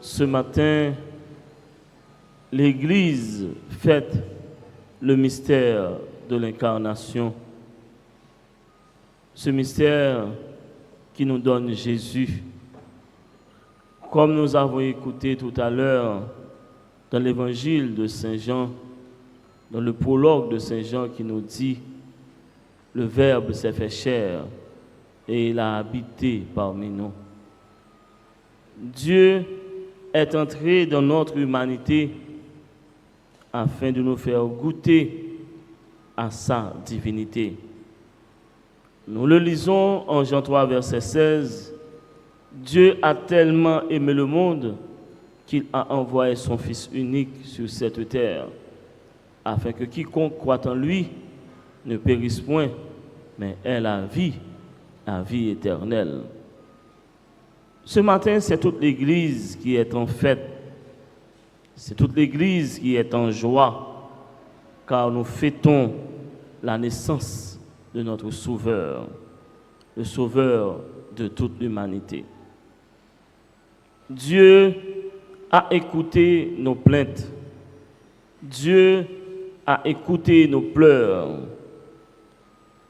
ce matin, l'Église fête le mystère de l'incarnation. Ce mystère qui nous donne Jésus. Comme nous avons écouté tout à l'heure dans l'évangile de Saint Jean, dans le prologue de Saint Jean qui nous dit « Le Verbe s'est fait chair et il a habité parmi nous ». Dieu est entré dans notre humanité afin de nous faire goûter à sa divinité. Nous le lisons en Jean 3, verset 16. Dieu a tellement aimé le monde qu'il a envoyé son Fils unique sur cette terre, afin que quiconque croit en lui ne périsse point, mais ait la vie éternelle. Ce matin, c'est toute l'Église qui est en fête. C'est toute l'Église qui est en joie, car nous fêtons la naissance de notre Sauveur, le Sauveur de toute l'humanité. Dieu a écouté nos plaintes. Dieu a écouté nos pleurs,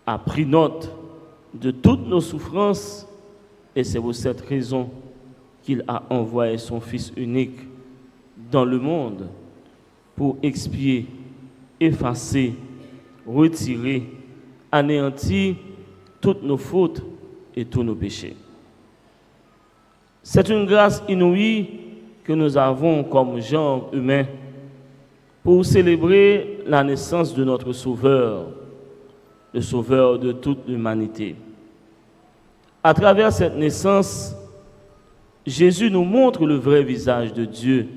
a pris note de toutes nos souffrances, et c'est pour cette raison qu'il a envoyé son Fils unique dans le monde pour expier, effacer, retirer, anéantir toutes nos fautes et tous nos péchés. C'est une grâce inouïe que nous avons comme genre humain pour célébrer la naissance de notre Sauveur, le Sauveur de toute l'humanité. À travers cette naissance, Jésus nous montre le vrai visage de Dieu,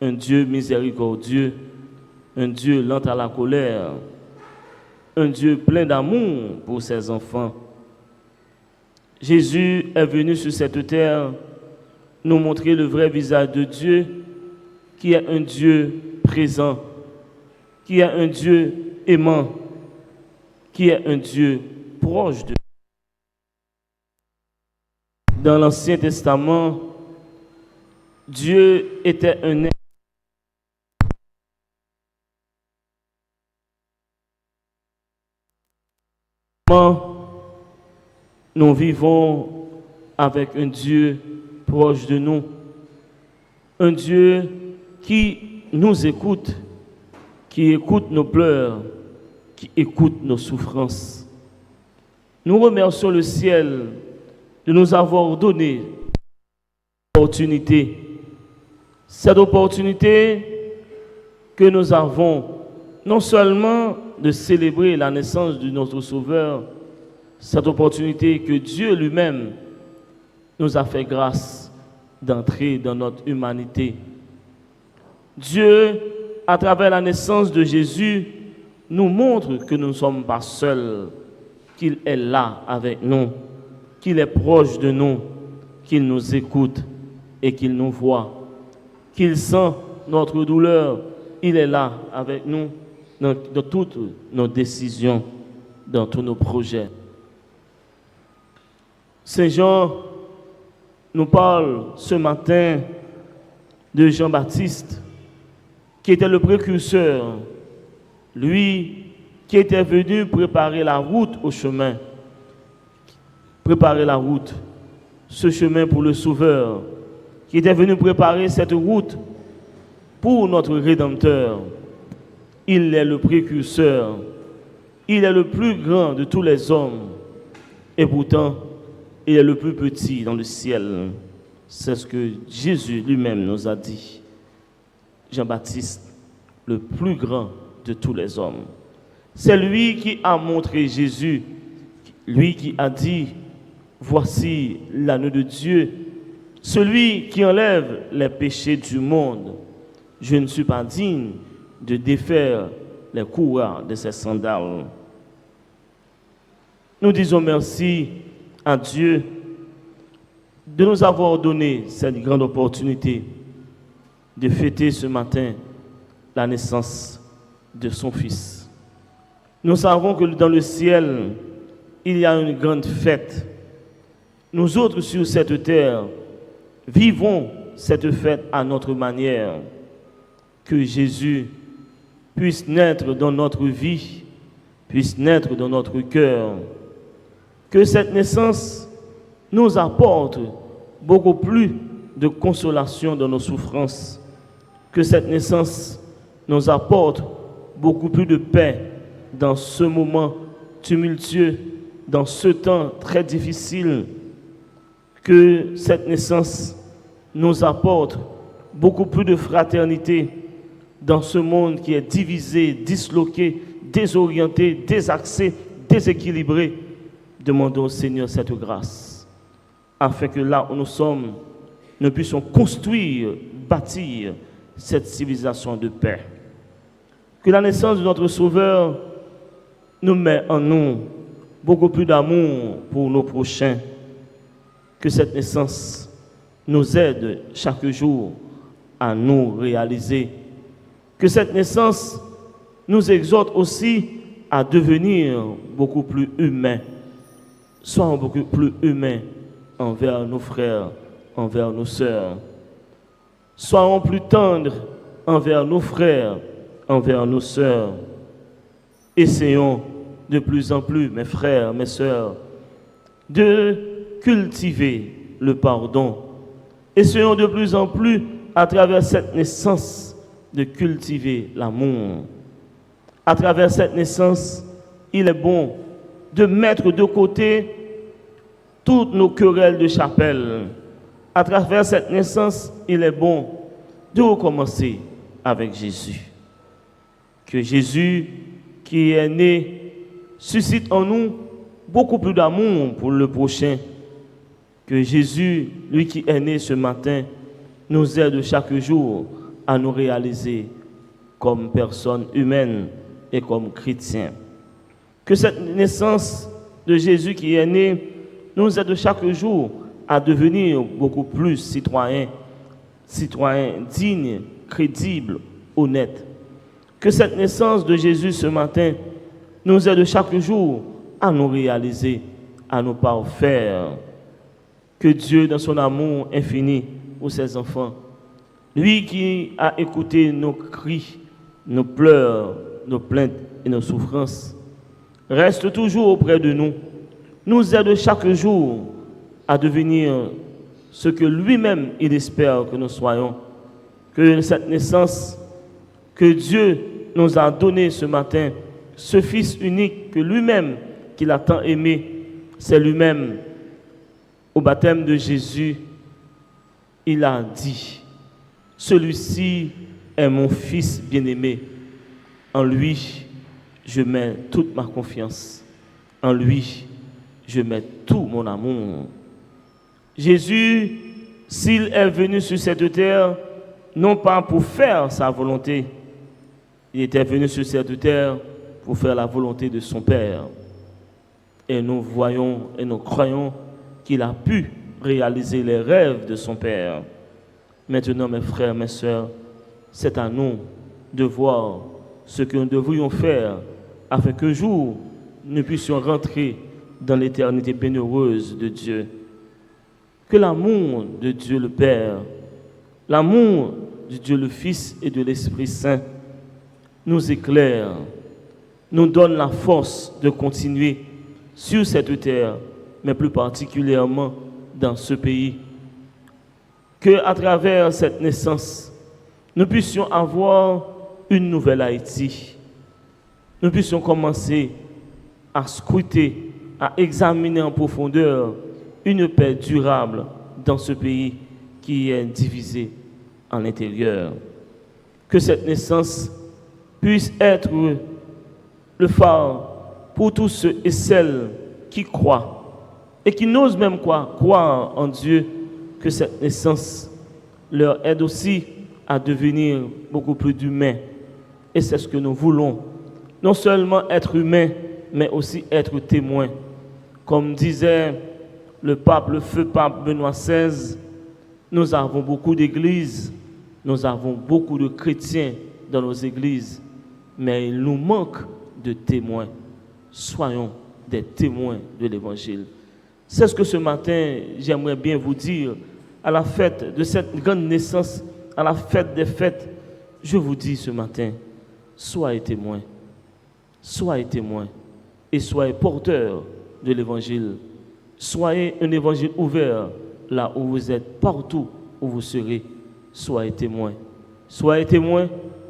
un Dieu miséricordieux, un Dieu lent à la colère, un Dieu plein d'amour pour ses enfants. Jésus est venu sur cette terre nous montrer le vrai visage de Dieu, qui est un Dieu présent, qui est un Dieu aimant, qui est un Dieu proche de nous. Dans l'Ancien Testament, Dieu était un être. Nous vivons avec un Dieu proche de nous, un Dieu qui nous écoute, qui écoute nos pleurs, qui écoute nos souffrances. Nous remercions le ciel de nous avoir donné cette opportunité que nous avons, non seulement de célébrer la naissance de notre Sauveur, cette opportunité que Dieu lui-même nous a fait grâce d'entrer dans notre humanité. Dieu, à travers la naissance de Jésus, nous montre que nous ne sommes pas seuls, qu'il est là avec nous, qu'il est proche de nous, qu'il nous écoute et qu'il nous voit, qu'il sent notre douleur. Il est là avec nous dans toutes nos décisions, dans tous nos projets. Saint Jean nous parle ce matin de Jean-Baptiste, qui était le précurseur, lui qui était venu préparer la route au chemin, préparer la route, ce chemin pour le Sauveur, qui était venu préparer cette route pour notre Rédempteur. Il est le précurseur, il est le plus grand de tous les hommes, et pourtant, il est le plus petit dans le ciel. C'est ce que Jésus lui-même nous a dit. Jean-Baptiste, le plus grand de tous les hommes. C'est lui qui a montré Jésus, lui qui a dit, voici l'agneau de Dieu, celui qui enlève les péchés du monde. Je ne suis pas digne de défaire les courroies de ses sandales. Nous disons merci à Dieu de nous avoir donné cette grande opportunité de fêter ce matin la naissance de son Fils. Nous savons que dans le ciel, il y a une grande fête. Nous autres sur cette terre vivons cette fête à notre manière. Que Jésus puisse naître dans notre vie, puisse naître dans notre cœur. Que cette naissance nous apporte beaucoup plus de consolation dans nos souffrances. Que cette naissance nous apporte beaucoup plus de paix dans ce moment tumultueux, dans ce temps très difficile. Que cette naissance nous apporte beaucoup plus de fraternité dans ce monde qui est divisé, disloqué, désorienté, désaxé, déséquilibré. Demandons au Seigneur cette grâce, afin que là où nous sommes, nous puissions construire, bâtir cette civilisation de paix. Que la naissance de notre Sauveur nous met en nous beaucoup plus d'amour pour nos prochains. Que cette naissance nous aide chaque jour à nous réaliser. Que cette naissance nous exhorte aussi à devenir beaucoup plus humains. Soyons beaucoup plus humains envers nos frères, envers nos sœurs. Soyons plus tendres envers nos frères, envers nos sœurs. Essayons de plus en plus, mes frères, mes sœurs, de cultiver le pardon. Essayons de plus en plus, à travers cette naissance, de cultiver l'amour. À travers cette naissance, il est bon de mettre de côté toutes nos querelles de chapelle. À travers cette naissance, il est bon de recommencer avec Jésus. Que Jésus, qui est né, suscite en nous beaucoup plus d'amour pour le prochain. Que Jésus, lui qui est né ce matin, nous aide chaque jour à nous réaliser comme personnes humaines et comme chrétiens. Que cette naissance de Jésus qui est né nous aide chaque jour à devenir beaucoup plus citoyens dignes, crédibles, honnêtes. Que cette naissance de Jésus ce matin nous aide chaque jour à nous réaliser, à nous parfaire. Que Dieu, dans son amour infini pour ses enfants, lui qui a écouté nos cris, nos pleurs, nos plaintes et nos souffrances, reste toujours auprès de nous, nous aide chaque jour à devenir ce que lui-même il espère que nous soyons. Que cette naissance que Dieu nous a donnée ce matin, ce Fils unique que lui-même, qu'il a tant aimé, c'est lui-même, au baptême de Jésus, il a dit, celui-ci est mon Fils bien-aimé, en lui je mets toute ma confiance, en lui je mets tout mon amour. Jésus, s'il est venu sur cette terre, non pas pour faire sa volonté, il était venu sur cette terre pour faire la volonté de son Père. Et nous voyons et nous croyons qu'il a pu réaliser les rêves de son Père. Maintenant, mes frères, mes sœurs, c'est à nous de voir ce que nous devrions faire afin qu'un jour, nous puissions rentrer dans l'éternité bienheureuse de Dieu. Que l'amour de Dieu le Père, l'amour de Dieu le Fils et de l'Esprit Saint nous éclaire, nous donne la force de continuer sur cette terre, mais plus particulièrement dans ce pays. Que à travers cette naissance, nous puissions avoir une nouvelle Haïti. Nous puissions commencer à scruter, à examiner en profondeur une paix durable dans ce pays qui est divisé en l'intérieur. Que cette naissance puisse être le phare pour tous ceux et celles qui croient et qui n'osent même croire en Dieu. Que cette naissance leur aide aussi à devenir beaucoup plus d'humains. Et c'est ce que nous voulons. Non seulement être humains, mais aussi être témoins. Comme disait le feu pape Benoît XVI, nous avons beaucoup d'églises, nous avons beaucoup de chrétiens dans nos églises, mais il nous manque de témoins. Soyons des témoins de l'Évangile. C'est ce que ce matin, j'aimerais bien vous dire à la fête de cette grande naissance, à la fête des fêtes, je vous dis ce matin, soyez témoins et soyez porteurs de l'évangile. Soyez un évangile ouvert là où vous êtes, partout où vous serez. Soyez témoins,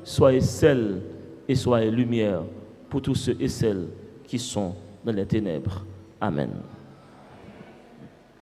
soyez sel et soyez lumière pour tous ceux et celles qui sont dans les ténèbres. Amen.